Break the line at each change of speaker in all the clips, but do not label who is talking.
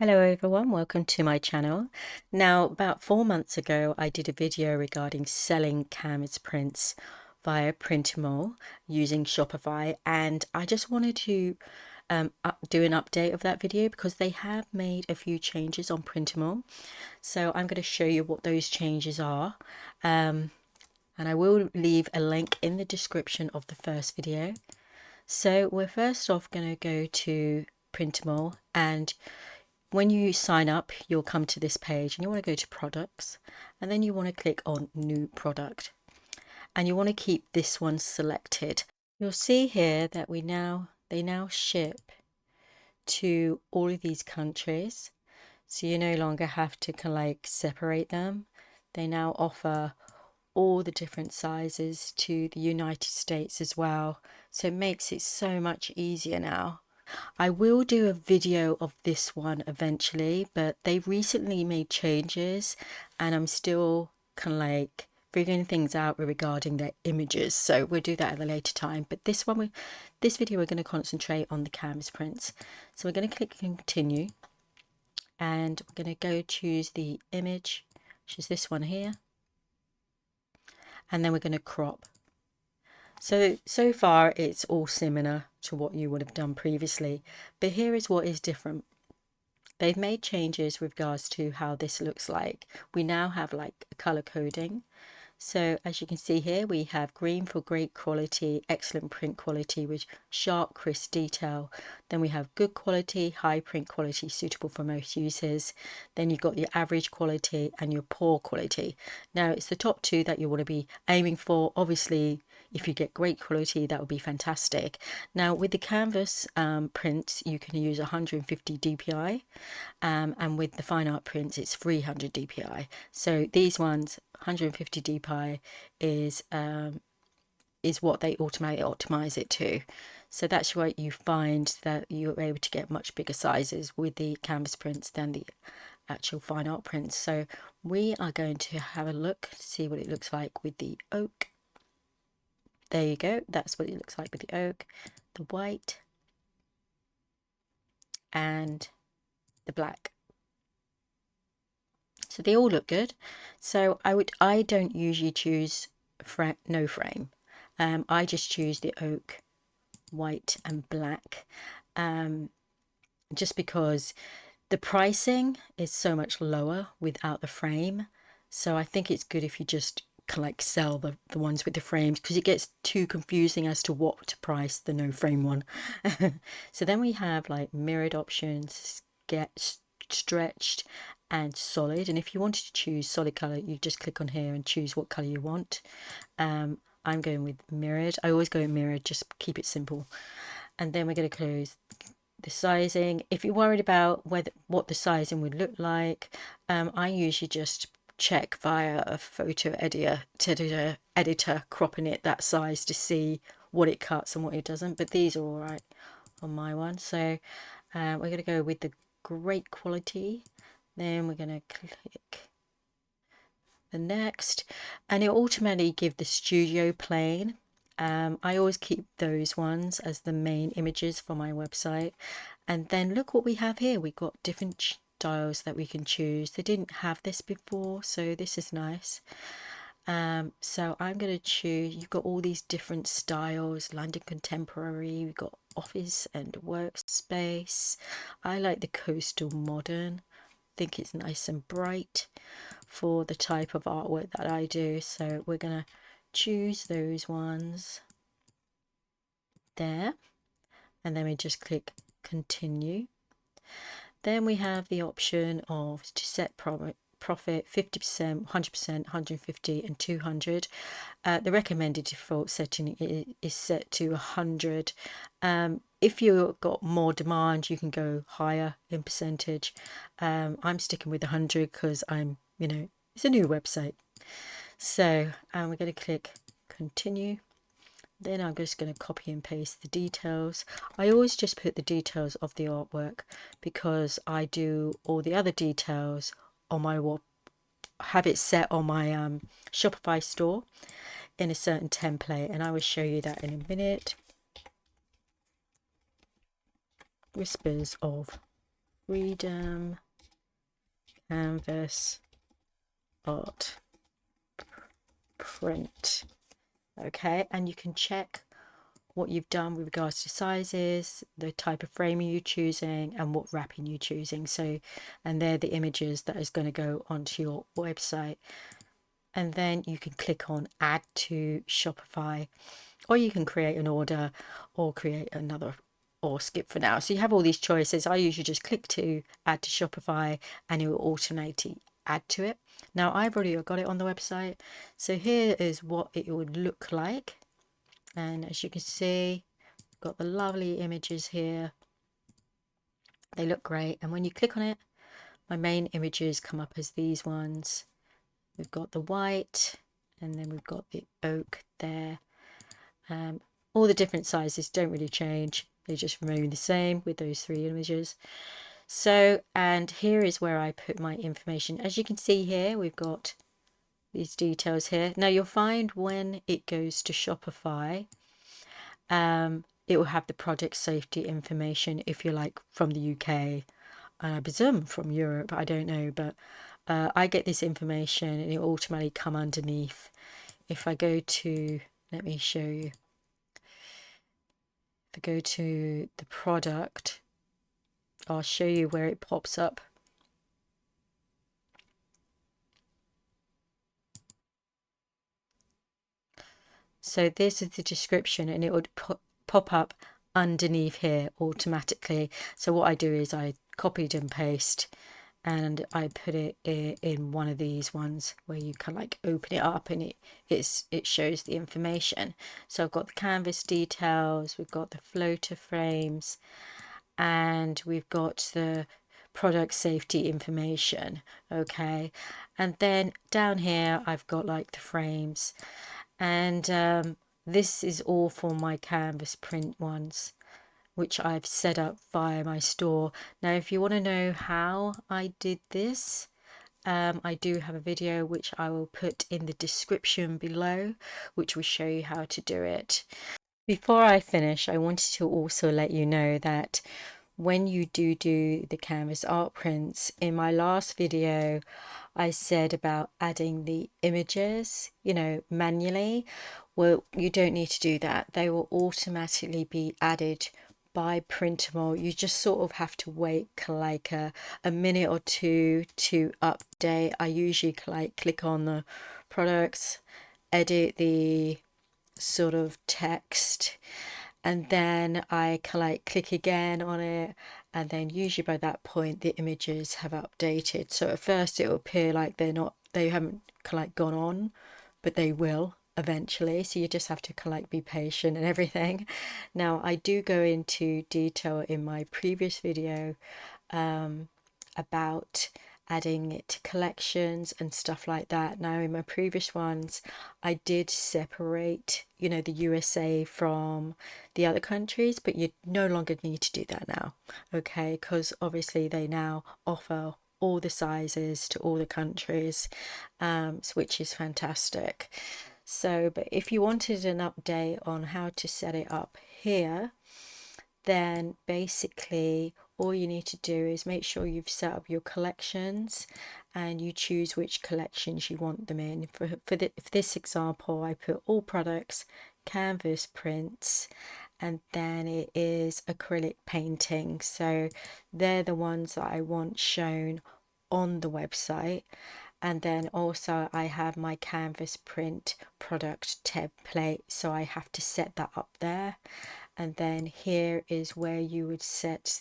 Hello everyone, welcome to my channel. Now, about 4 months ago, I did a video regarding selling canvas prints via Printumo using Shopify, and I just wanted to do an update of that video because they have made a few changes on Printumo. So I'm going to show you what those changes are, and I will leave a link in the description of the first video. So we're first off going to go to Printumo, and when you sign up, you'll come to this page and you want to go to products, and then you want to click on new product, and you want to keep this one selected. You'll see here that they now ship to all of these countries, so you no longer have to kind of like separate them. They now offer all the different sizes to the United States as well, so it makes it so much easier now. I will do a video of this one eventually, but they've recently made changes and I'm still kind of like figuring things out regarding their images, so we'll do that at a later time. But this video we're going to concentrate on the canvas prints. So we're going to click continue, and we're going to go choose the image, which is this one here, and then we're going to crop. So far it's all similar to what you would have done previously, but here is what is different. They've made changes with regards to how this looks like. We now have like a color coding. So as you can see here, we have green for great quality, excellent print quality with sharp, crisp detail. Then we have good quality, high print quality, suitable for most users. Then you've got your average quality and your poor quality. Now it's the top two that you want to be aiming for. Obviously, if you get great quality, that would be fantastic. Now with the canvas prints, you can use 150 DPI, and with the fine art prints, it's 300 DPI. So these ones, 150 DPI is what they automatically optimize it to. So that's why you find that you're able to get much bigger sizes with the canvas prints than the actual fine art prints. So we are going to have a look, see what it looks like with the oak. There you go, that's what it looks like with the oak, the white, and the black. So they all look good. So I don't usually choose no frame. I just choose the oak, white and black, just because the pricing is so much lower without the frame. So I think it's good if you just like sell the ones with the frames, because it gets too confusing as to what to price the no frame one. So then we have like mirrored options, get stretched and solid, and if you wanted to choose solid color, you just click on here and choose what color you want. I'm going with mirrored. I always go with mirrored, just keep it simple. And then we're going to close the sizing. If you're worried about what the sizing would look like, I usually just check via a photo editor, cropping it that size to see what it cuts and what it doesn't. But these are all right on my one. So we're going to go with the great quality. Then we're going to click the next, and it automatically give the studio plane. I always keep those ones as the main images for my website. And then look what we have here. We've got different styles that we can choose. They didn't have this before, so this is nice. So I'm going to choose, you've got all these different styles, London Contemporary, we've got office and workspace. I like the coastal modern. I think it's nice and bright for the type of artwork that I do. So we're going to choose those ones there, and then we just click continue. Then we have the option of to set profit 50%, 100%, 150 and 200. The recommended default setting is set to 100. If you've got more demand, you can go higher in percentage. I'm sticking with 100 because it's a new website. So we're going to click continue. Then I'm just going to copy and paste the details. I always just put the details of the artwork because I do all the other details on my have it set on my Shopify store in a certain template, and I will show you that in a minute. Whispers of Freedom Canvas Art Print. Okay, and you can check what you've done with regards to sizes, the type of frame you're choosing, and what wrapping you're choosing. So, and they're the images that is going to go onto your website. And then you can click on add to Shopify, or you can create an order or create another, or skip for now. So you have all these choices. I usually just click to add to Shopify and it will automatically add to it. Now I've already got it on the website. So here is what it would look like. And as you can see, got the lovely images here. They look great. And when you click on it, my main images come up as these ones. We've got the white, and then we've got the oak there. All the different sizes don't really change. They just remain the same with those three images. So, and here is where I put my information. As you can see here, we've got these details here. Now you'll find when it goes to Shopify, it will have the product safety information if you're like from the UK. I presume from Europe, I don't know, but I get this information and it will automatically come underneath. If I go to, let me show you. If I go to the product, I'll show you where it pops up. So this is the description and it would pop up underneath here automatically. So what I do is I copied and paste and I put it in one of these ones where you can like open it up and it shows the information. So I've got the canvas details, we've got the floater frames, and we've got the product safety information. Okay, and then down here I've got like the frames, and this is all for my canvas print ones, which I've set up via my store. Now, if you want to know how I did this, I do have a video which I will put in the description below, which will show you how to do it. Before I finish, I wanted to also let you know that when you do the canvas art prints, in my last video, I said about adding the images, manually. Well, you don't need to do that. They will automatically be added by Printumo. You just sort of have to wait like a minute or two to update. I usually like click on the products, edit the sort of text, and then I can like click again on it, and then usually by that point the images have updated. So at first it will appear like they haven't like gone on, but they will eventually. So you just have to like be patient and everything. Now I do go into detail in my previous video about adding it to collections and stuff like that. Now in my previous ones I did separate the USA from the other countries, but you no longer need to do that now, okay, because obviously they now offer all the sizes to all the countries, which is fantastic. So but if you wanted an update on how to set it up here, then basically all you need to do is make sure you've set up your collections and you choose which collections you want them in. For this example, I put all products, canvas prints, and then it is acrylic painting. So they're the ones that I want shown on the website. And then also I have my canvas print product template, so I have to set that up there. And then here is where you would set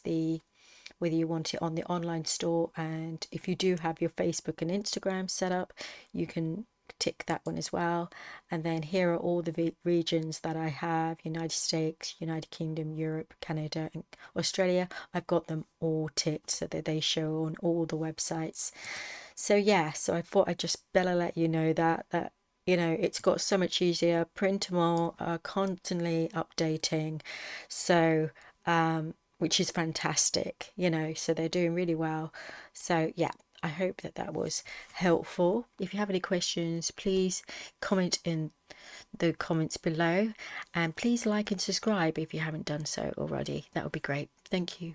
whether you want it on the online store, and if you do have your Facebook and Instagram set up, you can tick that one as well. And then here are all the regions that I have: United States, United Kingdom, Europe, Canada, and Australia. I've got them all ticked so that they show on all the websites. So yeah, so I thought I'd just better let you know that it's got so much easier. Printumo are constantly updating, so which is fantastic, so they're doing really well. So yeah, I hope that was helpful. If you have any questions, please comment in the comments below, and please like and subscribe if you haven't done so already. That would be great. Thank you.